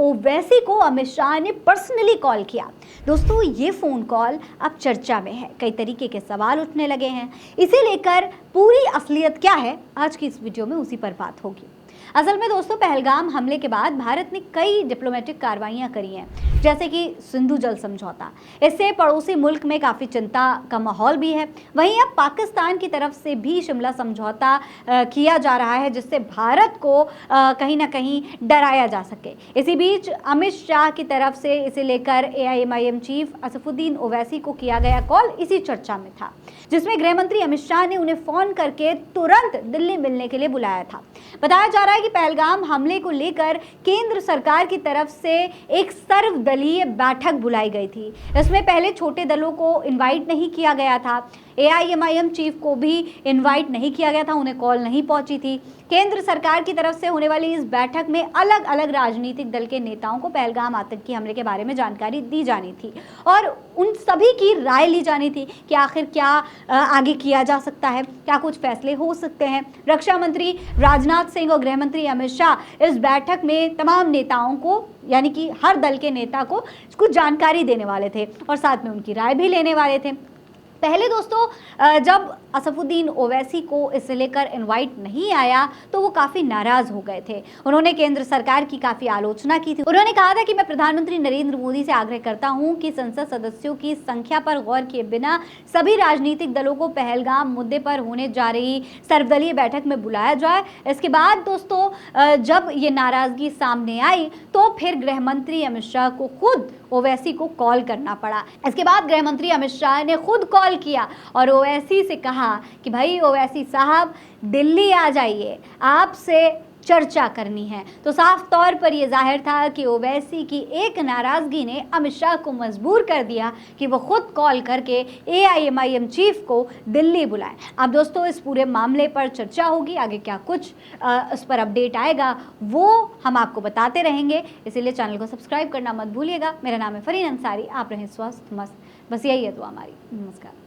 ओवैसी को अमित शाह ने personally call किया। दोस्तों, ये फ़ोन कॉल अब चर्चा में है, कई तरीके के सवाल उठने लगे हैं। इसे लेकर पूरी असलियत क्या है, आज की इस वीडियो में उसी पर बात होगी। असल में दोस्तों, पहलगाम हमले के बाद भारत ने कई डिप्लोमेटिक कार्रवाइयां करी हैं, जैसे कि सिंधु जल समझौता। इससे पड़ोसी मुल्क में काफ़ी चिंता का माहौल भी है। वहीं अब पाकिस्तान की तरफ से भी शिमला समझौता किया जा रहा है, जिससे भारत को कहीं ना कहीं डराया जा सके। इसी बीच अमित शाह की तरफ से इसे लेकर AIMIM चीफ असफुद्दीन ओवैसी को किया गया कॉल इसी चर्चा में था, जिसमें गृह मंत्री अमित शाह ने उन्हें फ़ोन करके तुरंत दिल्ली मिलने के लिए बुलाया था। बताया जा रहा है कि पहलगाम हमले को लेकर केंद्र सरकार की तरफ से एक सर्वदलीय बैठक बुलाई गई थी। इसमें पहले छोटे दलों को इनवाइट नहीं किया गया था, AIMIM चीफ को भी इनवाइट नहीं किया गया था, उन्हें कॉल नहीं पहुंची थी। केंद्र सरकार की तरफ से होने वाली इस बैठक में अलग अलग राजनीतिक दल के नेताओं को पहलगाम आतंकी हमले के बारे में जानकारी दी जानी थी और उन सभी की राय ली जानी थी कि आखिर क्या आगे किया जा सकता है, क्या कुछ फैसले हो सकते हैं। रक्षा मंत्री राजनाथ सिंह और गृह मंत्री अमित शाह इस बैठक में तमाम नेताओं को, यानी कि हर दल के नेता को कुछ जानकारी देने वाले थे और साथ में उनकी राय भी लेने वाले थे। पहले दोस्तों, जब असफुद्दीन ओवैसी को इसे लेकर इनवाइट नहीं आया तो वो काफ़ी नाराज़ हो गए थे। उन्होंने केंद्र सरकार की काफ़ी आलोचना की थी। उन्होंने कहा था कि मैं प्रधानमंत्री नरेंद्र मोदी से आग्रह करता हूं कि संसद सदस्यों की संख्या पर गौर किए बिना सभी राजनीतिक दलों को पहलगाम मुद्दे पर होने जा रही सर्वदलीय बैठक में बुलाया जाए। इसके बाद दोस्तों, जब ये नाराज़गी सामने आई तो फिर गृह मंत्री अमित शाह को खुद ओवैसी को कॉल करना पड़ा। इसके बाद गृह मंत्री अमित शाह ने खुद कॉल किया और ओवैसी से कहा कि भाई ओवैसी साहब, दिल्ली आ जाइए, आपसे चर्चा करनी है। तो साफ तौर पर यह जाहिर था कि ओवैसी की एक नाराजगी ने अमित शाह को मजबूर कर दिया कि वो खुद कॉल करके AIMIM चीफ को दिल्ली बुलाए। अब दोस्तों, इस पूरे मामले पर चर्चा होगी, आगे क्या कुछ इस पर अपडेट आएगा वो हम आपको बताते रहेंगे। इसीलिए चैनल को सब्सक्राइब करना मत भूलिएगा। मेरा नाम है फरीन अंसारी, आप रहें स्वस्थ मस्त, बस यही है दुआ हमारी। नमस्कार।